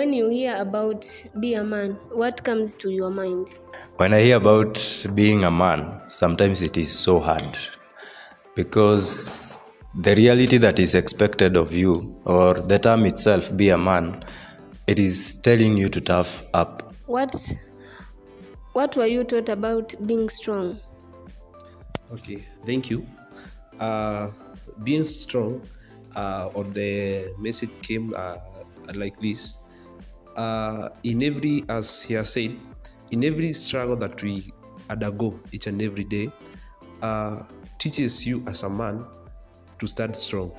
When you hear about be a man, what comes to your mind? When I hear about being a man, sometimes it is so hard because the reality that is expected of you, or the term itself, be a man, it is telling you to tough up. What were you taught about being strong? Okay, thank you. Being strong, or the message came like this. In every, as he has said, in every struggle that we undergo each and every day, teaches you as a man to stand strong.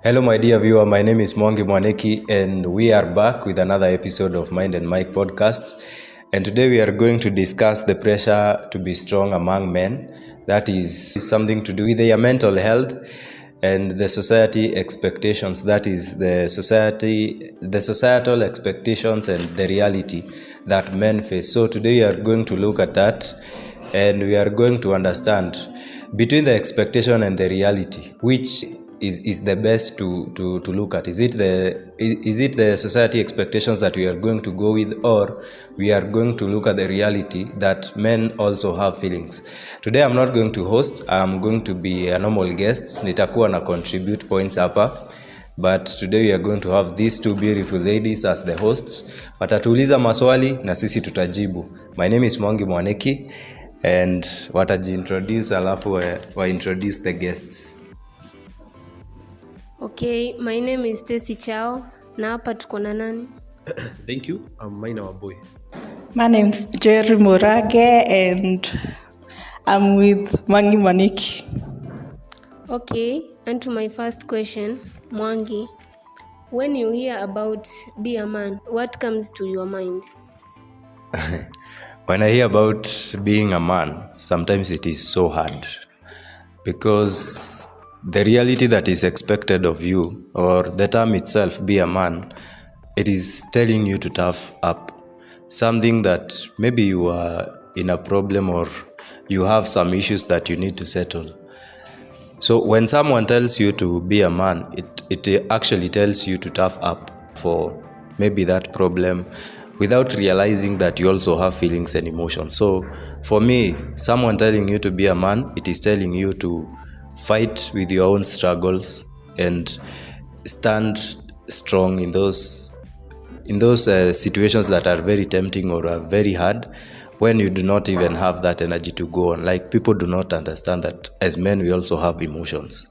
Hello, my dear viewer. My name is Mwangi Mwaneki, and we are back with another episode of Mind and Mike podcast. And today we are going to discuss the pressure to be strong among men. That is something to do with their mental health and the society expectations. That is the societal expectations and the reality that men face. So today we are going to look at that, and we are going to understand between the expectation and the reality, which is the best to look at. Is it the society expectations that we are going to go with, or we are going to look at the reality that men also have feelings? Today I'm not going to host, I'm going to be a normal guest. Nitakuwa na contribute points hapa, but today we are going to have these two beautiful ladies as the hosts. Watatuuliza maswali na sisi tutajibu. My name is Mwangi Mwaneki, and watajiintroduce alafu wa introduce the guests. Okay, my name is Stacy Chao. Na hapa tuko na nani? Thank you. I'm Maina Waboy. My name's Jerry Morage, and I'm with Mwangi Mwaniki. Okay, and to my first question, Mwangi, when you hear about be a man, what comes to your mind? When I hear about being a man, sometimes it is so hard because the reality that is expected of you, or the term itself, be a man, it is telling you to tough up. Something that maybe you are in a problem or you have some issues that you need to settle. So when someone tells you to be a man, it actually tells you to tough up for maybe that problem, without realizing that you also have feelings and emotions. So for me, someone telling you to be a man, it is telling you to fight with your own struggles and stand strong in those situations that are very tempting or are very hard, when you do not even have that energy to go on. Like, people do not understand that as men we also have emotions.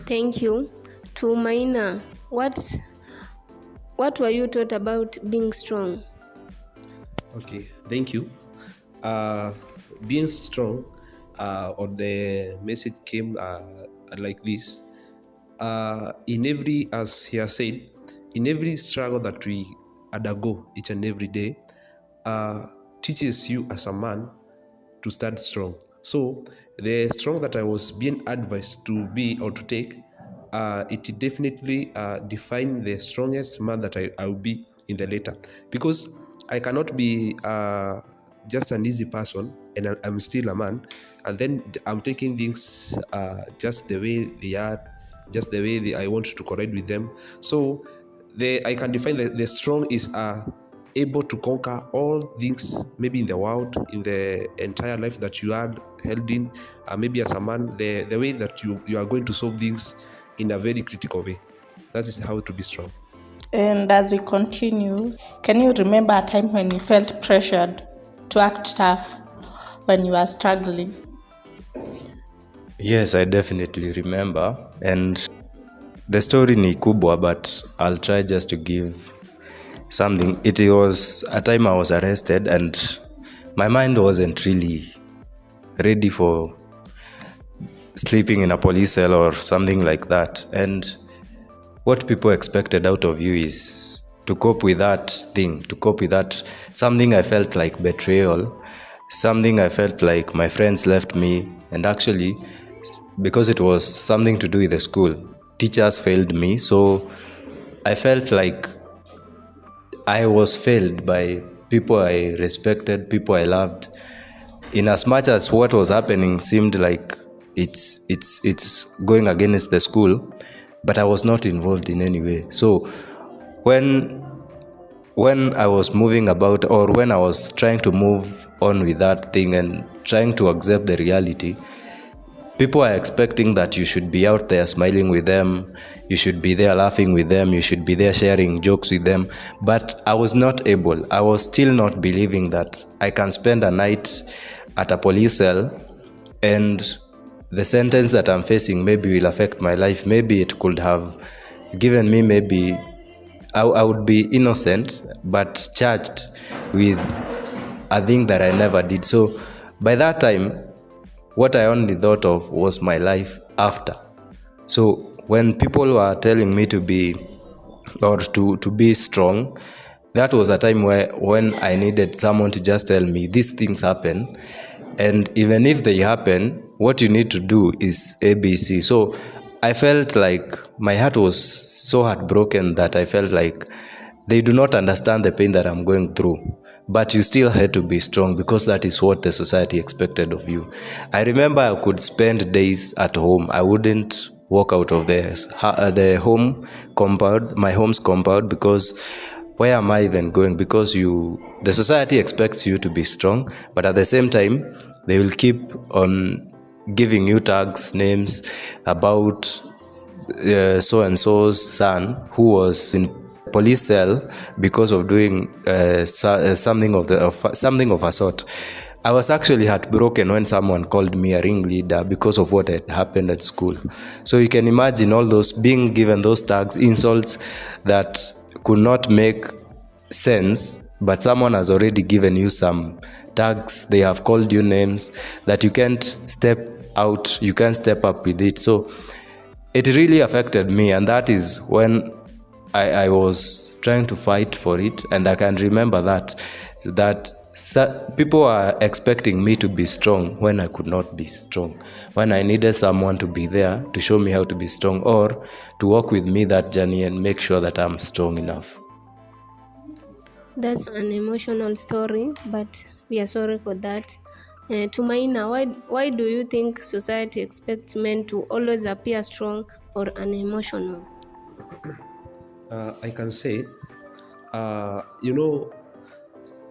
Thank you. To Maina, what were you taught about being strong? Okay, thank you. Being strong, or the message came like this. In every, as he has said, in every struggle that we undergo each and every day, teaches you as a man to stand strong. So the strong that I was being advised to be or to take, it definitely define the strongest man that I will be in the later, because I cannot be just an easy person and I'm still a man, and then I'm taking things just the way they are, just the way I want to correct with them. So I can define the strong is able to conquer all things, maybe in the world, in the entire life that you are held in, maybe as a man, the way that you are going to solve things in a very critical way. That is how to be strong. And as we continue, can you remember a time when you felt pressured to act tough when you are struggling? Yes, I definitely remember, and the story ni kubwa, but I'll try just to give something. It was a time I was arrested, and my mind wasn't really ready for sleeping in a police cell or something like that. And what people expected out of you is to cope with that thing, to cope with that something I felt like betrayal, something I felt like my friends left me. And actually, because it was something to do with the school, teachers failed me. So I felt like I was failed by people I respected, people I loved. in as much as what was happening seemed like it's going against the school, but I was not involved in any way. So when I was moving about, or when I was trying to move on with that thing and trying to accept the reality, people are expecting that you should be out there smiling with them, you should be there laughing with them, you should be there sharing jokes with them. But I was not able. I was still not believing that I can spend a night at a police cell and the sentence that I'm facing maybe will affect my life. Maybe it could have given me, maybe I would be innocent but charged with a thing that I never did. So by that time, what I only thought of was my life after. So when people were telling me to be, or to be strong, that was a time when I needed someone to just tell me these things happen, and even if they happen, what you need to do is ABC. So I felt like my heart was so heartbroken that I felt like they do not understand the pain that I'm going through. But you still had to be strong because that is what the society expected of you. I remember I could spend days at home. I wouldn't walk out of the home compound, my home's compound, because where am I even going? Because the society expects you to be strong, but at the same time, they will keep on giving you tags, names about so-and-so's son who was in police cell because of doing something of a sort. I was actually heartbroken when someone called me a ringleader because of what had happened at school. So you can imagine all those, being given those tags, insults that could not make sense, but someone has already given you some tags. They have called you names that you can't step out, you can't step up with it. So it really affected me, and that is when I was trying to fight for it. And I can remember that people are expecting me to be strong when I could not be strong, when I needed someone to be there to show me how to be strong, or to walk with me that journey and make sure that I'm strong enough. That's an emotional story, but we are sorry for that. Tumaina, why do you think society expects men to always appear strong or unemotional? I can say,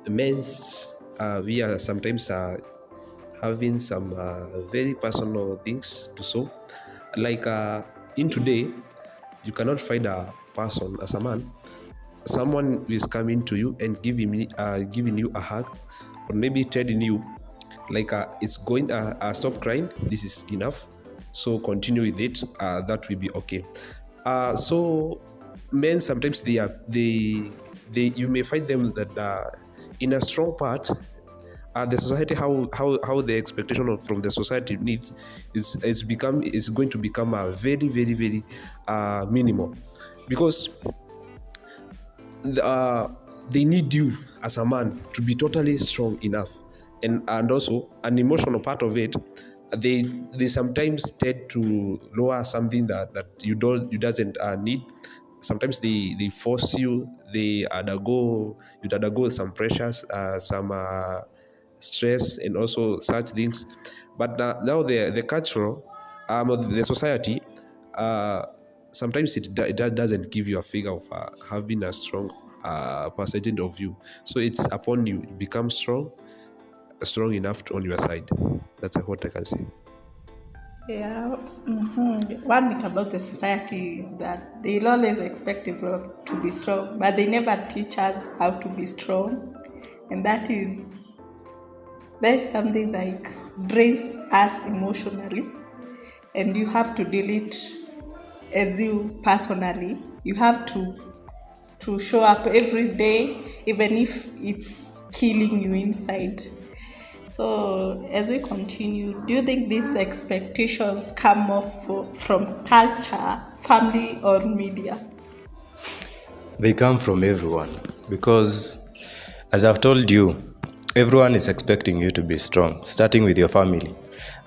men's, we are sometimes having some very personal things to solve. Like in today, you cannot find a person as a man, someone is coming to you and giving you a hug, or maybe telling you like it's going stop crying, this is enough, so continue with it, that will be okay. So men sometimes they you may find them that in a strong part, the society, how the expectation from the society needs is going to become a very very very minimal, because they need you as a man to be totally strong enough, and also an emotional part of it. They sometimes tend to lower something that you doesn't need. Sometimes they force you. You undergo some pressures, some stress, and also such things. But now the cultural, the society, sometimes it doesn't give you a figure of having a strong percentage of you. So it's upon you become strong enough on your side. That's what I can say. Yeah. One thing about the society is that they'll always expect everyone to be strong, but they never teach us how to be strong. And that is something like drains us emotionally. And you have to deal it as you personally. You have to show up every day, even if it's killing you inside. So as we continue, do you think these expectations come off from culture, family, or media? They come from everyone, because as I've told you, everyone is expecting you to be strong, starting with your family.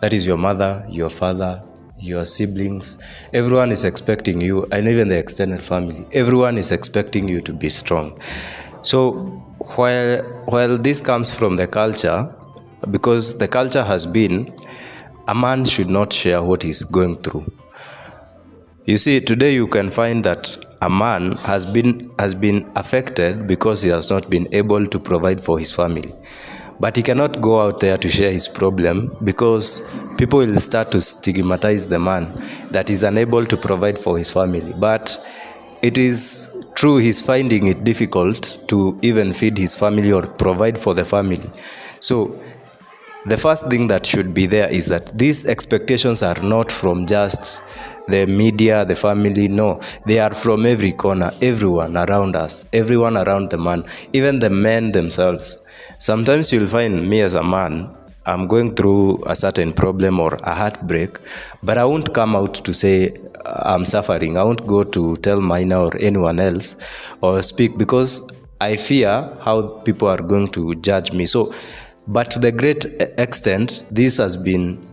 That is your mother, your father, your siblings. Everyone is expecting you, and even the extended family. Everyone is expecting you to be strong. So while this comes from the culture, because the culture has been a man should not share what he's going through. You see, today you can find that a man has been affected because he has not been able to provide for his family. But he cannot go out there to share his problem because people will start to stigmatize the man that is unable to provide for his family. But it is true, he's finding it difficult to even feed his family or provide for the family. So the first thing that should be there is that these expectations are not from just the media, the family, no. They are from every corner, everyone around us, everyone around the man, even the men themselves. Sometimes you'll find me as a man, I'm going through a certain problem or a heartbreak, but I won't come out to say I'm suffering. I won't go to tell Maina or anyone else or speak because I fear how people are going to judge me. So, but to the great extent, this has been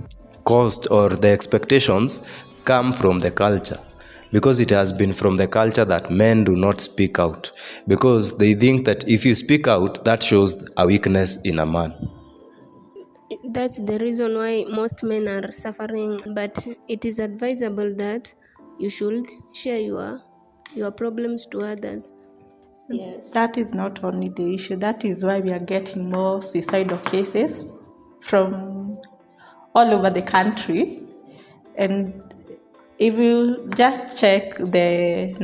caused, or the expectations come from the culture, because it has been from the culture that men do not speak out, because they think that if you speak out, that shows a weakness in a man. That's the reason why most men are suffering, but it is advisable that you should share your problems to others. Yes. That is not only the issue, that is why we are getting more suicidal cases from all over the country. And if you just check the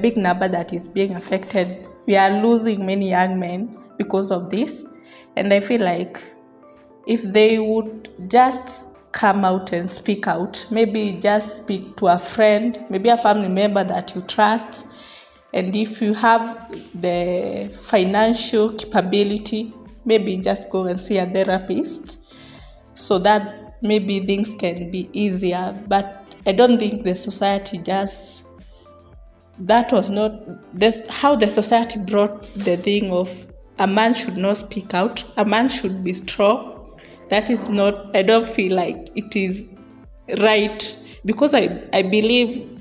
big number that is being affected, we are losing many young men because of this. And I feel like if they would just come out and speak out, maybe just speak to a friend, maybe a family member that you trust, and if you have the financial capability, maybe just go and see a therapist so that maybe things can be easier. But I don't think the society that was not this how the society brought the thing of a man should not speak out, a man should be strong. That is not, I don't feel like it is right, because I believe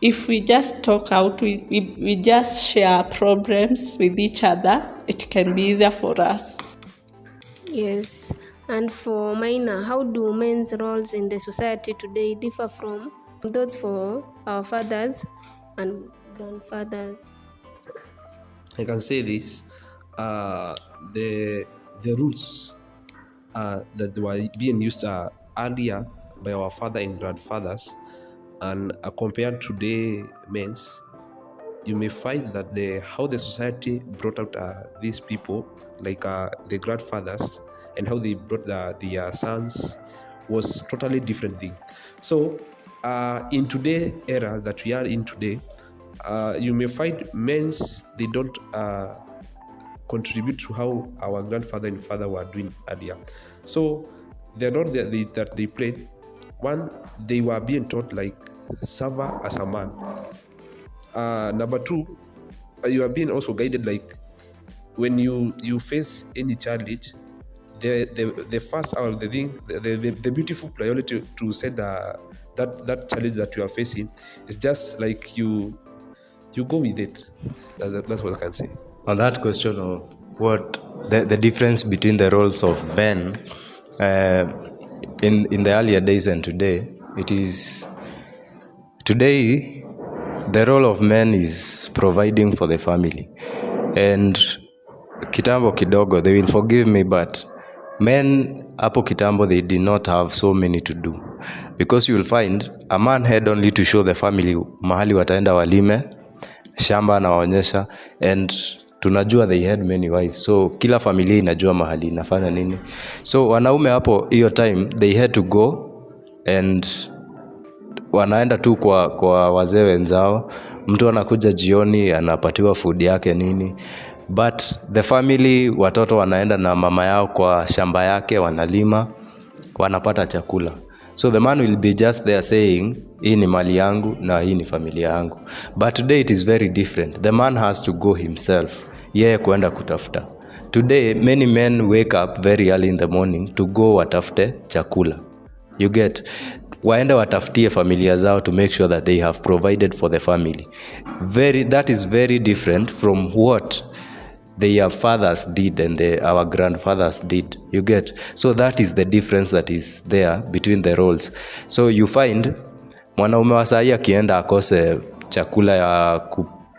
if we just talk out, we just share problems with each other, it can be easier for us. Yes. And for Maina, how do men's roles in the society today differ from those for our fathers and grandfathers? I can say this: the rules that were being used earlier by our father and grandfathers, and compared to today men's, you may find that how the society brought out these people, like the grandfathers, and how they brought their sons was totally different thing. So in today era that we are in today, you may find men's, they don't contribute to how our grandfather and father were doing earlier. So the role that they played, one, they were being taught like suffer as a man. Number two, you are being also guided like when you face any challenge, the first or the thing, the beautiful priority to set that challenge that you are facing is just like you go with it. That's what I can say. On that question of what the difference between the roles of men in the earlier days and today, it is today the role of men is providing for the family. And kitambo kidogo, they will forgive me, but men hapo kitambo, they did not have so many to do, because you will find a man had only to show the family mahali wataenda walime, shamba anawaonyesha, and tunajua they had many wives, so kila familia inajua mahali inafanya nini. So wanaume hapo hiyo time they had to go and wanaenda tu kwa wazee wenzao, mtu anakuja jioni anapatiwa food yake nini, but the family, watoto wanaenda na mama yao kwa shamba yake, wanalima, wanapata chakula. So the man will be just there saying, hii ni mali yangu na hii ni familia yangu. But today it is very different. The man has to go himself, yeye kuenda kutafuta. Today many men wake up very early in the morning to go watafute chakula. You get, waende watafutie familia zao to make sure that they have provided for the family. That is very different from what their fathers did and our grandfathers did. You get? So that is the difference that is there between the roles. So you find mwanaume wa sahi akienda akose chakula ya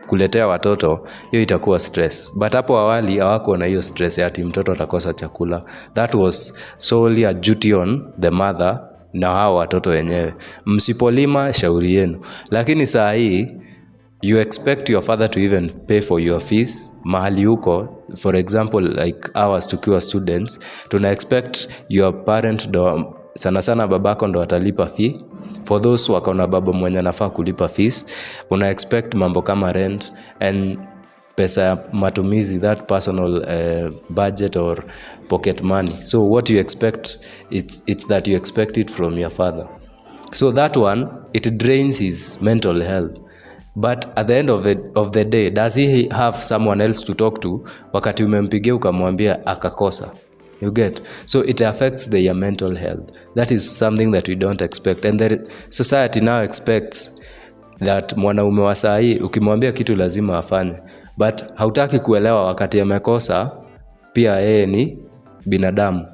kuletea watoto, hiyo itakuwa stress. But hapo awali hawako na hiyo stress ya ati mtoto atakosa chakula. That was solely a duty on the mother na hao watoto wenyewe. Msipolima shauri yenu. Lakini saa hii you expect your father to even pay for your fees mahali huko. For example, like ours tukiwa students, tuna expect your parent do, sana babako ndo atalipa fee. For those wako na baba mwenye anafaa kulipa fees, una expect mambo kama rent and pesa ya matumizi, that personal budget or pocket money. So what you expect, it's that you expect it from your father. So that one, it drains his mental health. But at the end of the day, does he have someone else to talk to wakati umempigia ukamwambia akakosa? You get? So it affects their mental health. That is something that we don't expect. And the society now expects that mwanaume wa saa hii ukimwambia kitu lazima afanye. But hautaki kuelewa wakati amekosa pia yeye ni binadamu.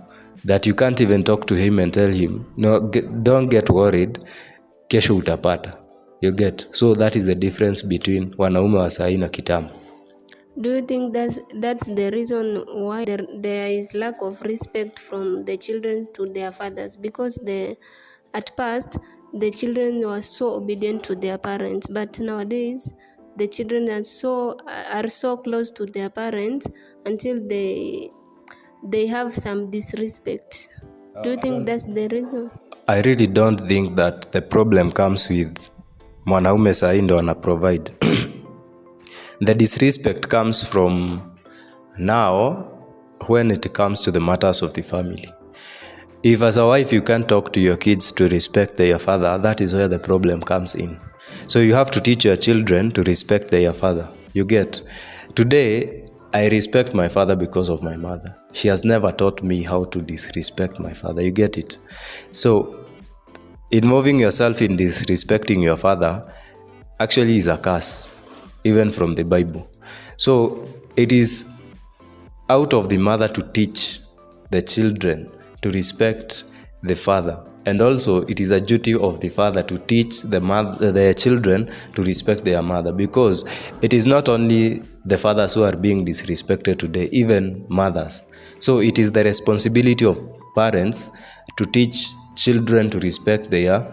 That you can't even talk to him and tell him, no, don't get worried, kesho utapata. You get? So that is the difference between wanaume wa saa hii na kitambo. Do you think that's the reason why there is lack of respect from the children to their fathers? Because at past, the children were so obedient to their parents, but nowadays, the children are so close to their parents until they have some disrespect. Do you think that's the reason? I really don't think that the problem comes with mwanaume saa hii ndo ana provide. The disrespect comes from now when it comes to the matters of the family. If as a wife you can't talk to your kids to respect their father, that is where the problem comes in. So you have to teach your children to respect their father. You get? Today, I respect my father because of my mother. She has never taught me how to disrespect my father. You get it? So involving yourself in disrespecting your father actually is a curse, even from the Bible. So it is out of the mother to teach the children to respect the father. And also it is a duty of the father to teach the children to respect their mother, because it is not only the fathers who are being disrespected today, even mothers. So it is the responsibility of parents to teach children to respect their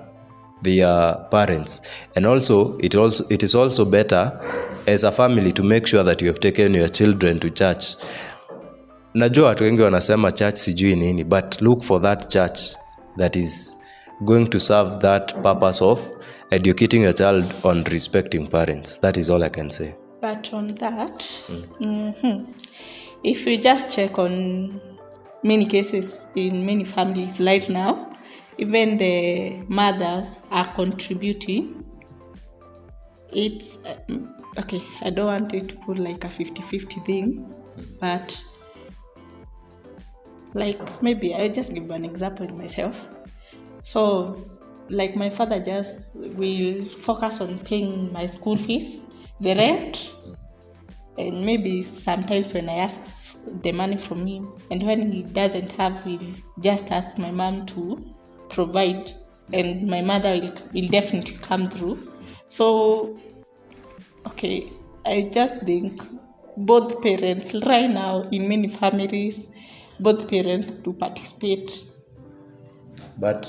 parents. And also it is also better as a family to make sure that you have taken your children to church. Najua watu wengi wanasema church sijui nini, but look for that church that is going to serve that purpose of educating your child on respecting parents. That is all I can say. But on that, if you just check on many cases in many families right now, even the mothers are contributing. It's okay, I don't want it to put like a 50-50 thing, but like maybe I'll just give an example in myself. So like my father just will focus on paying my school fees, the rent, and maybe sometimes when I ask the money from him, and when he doesn't have, he'll just ask my mom to provide, and my mother will definitely come through. So okay, I just think both parents right now in many families, both parents do participate. But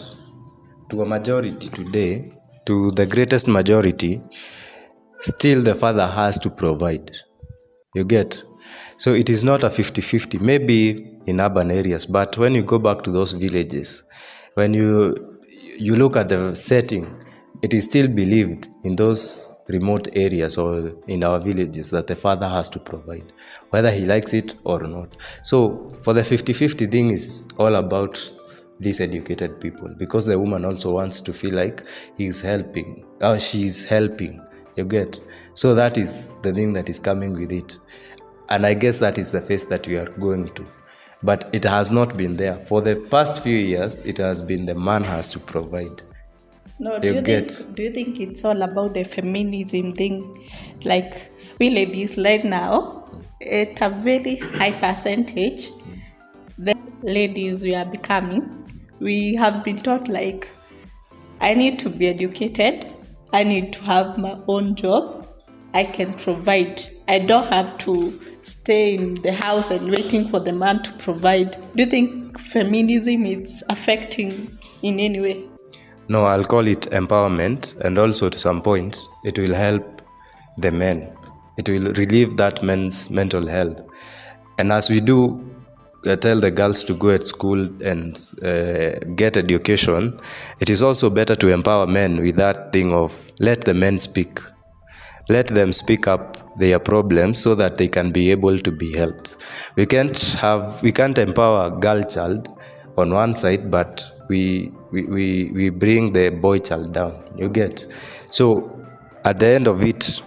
to a majority today, to the greatest majority, still the father has to provide. You get? So it is not a 50-50, maybe in urban areas, but when you go back to those villages, when you look at the setting, it is still believed in those remote areas or in our villages that the father has to provide, whether he likes it or not. So for the 50-50 thing is all about these educated people, because the woman also wants to feel like he's helping or she's helping. You get? So that is the thing that is coming with it. And I guess that is the phase that we are going to. But it has not been there. For the past few years, it has been the man has to provide. No, do you think it's all about the feminism thing? Like we ladies right now, at a very high percentage, the ladies we are becoming, we have been taught like, I need to be educated, I need to have my own job, I can provide. I don't have to stay in the house and waiting for the man to provide. Do you think feminism is affecting in any way? No, I'll call it empowerment, and also to some point, it will help the men. It will relieve that man's mental health. And as we do tell the girls to go at school and get education, it is also better to empower men with that thing of let the men speak. Let them speak up their problems so that they can be able to be helped. We can't empower a girl child on one side, but we bring the boy child down. You get? So at the end of it,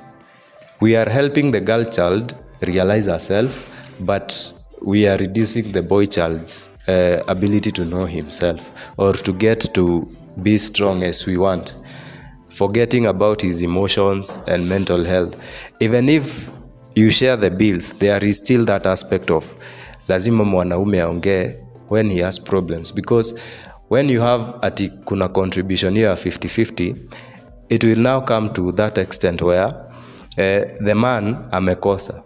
we are helping the girl child realize herself, but we are reducing the boy child's ability to know himself or to get to be strong as we want, forgetting about his emotions and mental health. Even if you share the bills, there is still that aspect of lazima mwanaume aongee when he has problems, because when you have ati kuna contribution here 50-50, it will now come to that extent where the man amekosa.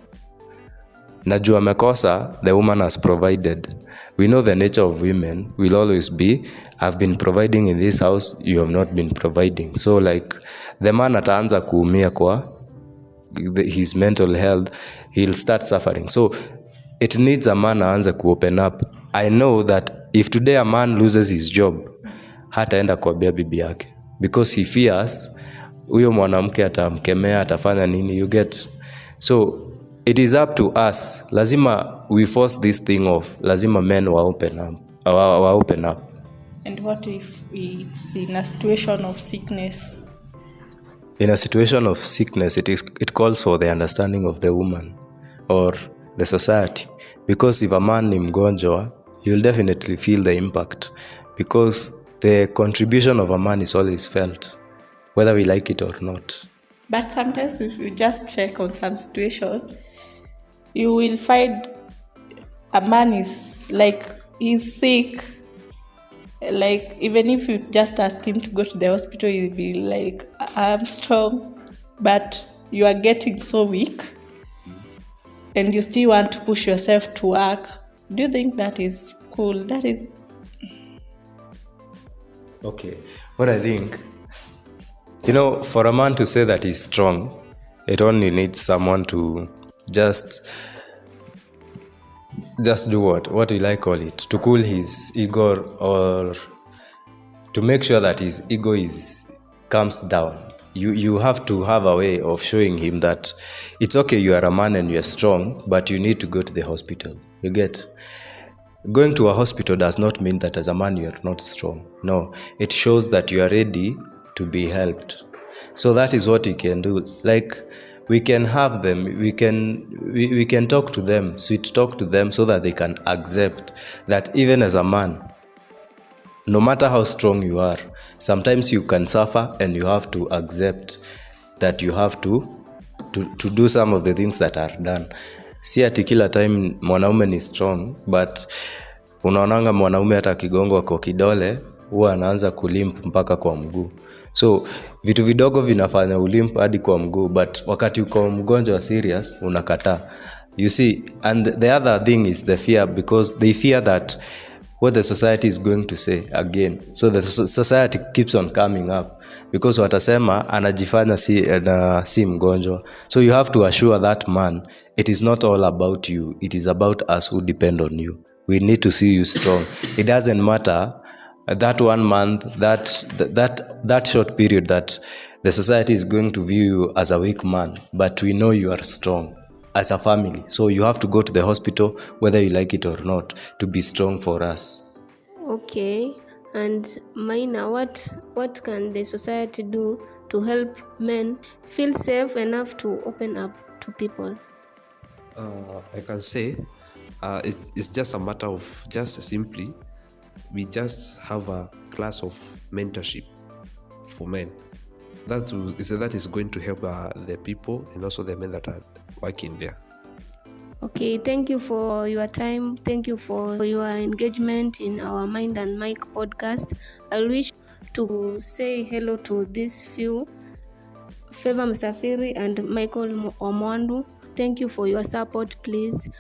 Najua amekosa, the woman has provided. We know the nature of women will always be, I've been providing in this house, you have not been providing. So like the man ataanza kuumia kwa his mental health, he'll start suffering. So it needs a man aanze ku open up. I know that if today a man loses his job, hataenda kuambia bibi yake, because he fears huyo mwanamke atamkemea, atafanya nini, you get? So it is up to us. Lazima we force this thing of lazima men wa open up. And what if it's in a situation of sickness? In a situation of sickness, it calls for the understanding of the woman or the society, because if a man ni mgonjwa, you'll definitely feel the impact, because the contribution of a man is always felt, whether we like it or not. But sometimes if you just check on some situation, you will find a man is like, he's sick. Like, even if you just ask him to go to the hospital, he'll be like, I'm strong, but you are getting so weak and you still want to push yourself to work. Do you think that is cool? That is... Okay, what I think, for a man to say that he's strong, it only needs someone to just do what will I call it, to cool his ego, or to make sure that his ego comes down. You have to have a way of showing him that it's okay, you are a man and you are strong, but you need to go to the hospital. You get? Going to a hospital does not mean that as a man you are not strong. No, it shows that you are ready to be helped. So that is what you can do. Like, we can have them, we can talk to them, sweet talk to them, so that they can accept that even as a man, no matter how strong you are, sometimes you can suffer, and you have to accept that you have to do some of the things that are done. Si ati kila time mwanaume ni strong, but unaonanga mwanaume hata kigongwa kwa kidole huwa anaanza kulimp mpaka kwa mguu. So vitu vidogo vinafanya ulimp hadi kwa mguu, but wakati uko mgonjwa serious unakataa. You see, and the other thing is the fear, because they fear that what the society is going to say again. So the society keeps on coming up, because watasema anajifanya si mgonjwa. So you have to assure that man, it is not all about you, it is about us who depend on you. We need to see you strong. It doesn't matter that 1 month, that short period that the society is going to view you as a weak man, but we know you are strong as a family. So you have to go to the hospital, whether you like it or not, to be strong for us. Okay, and Maina, what can the society do to help men feel safe enough to open up to people? I can say it's just a matter of just simply, we just have a class of mentorship for men. that is going to help the people and also the men that are working there. Okay, thank you for your time. Thank you for your engagement in our Mind and Mike podcast. I wish to say hello to these few, Favor Msafiri and Michael Omwandu. Thank you for your support, please.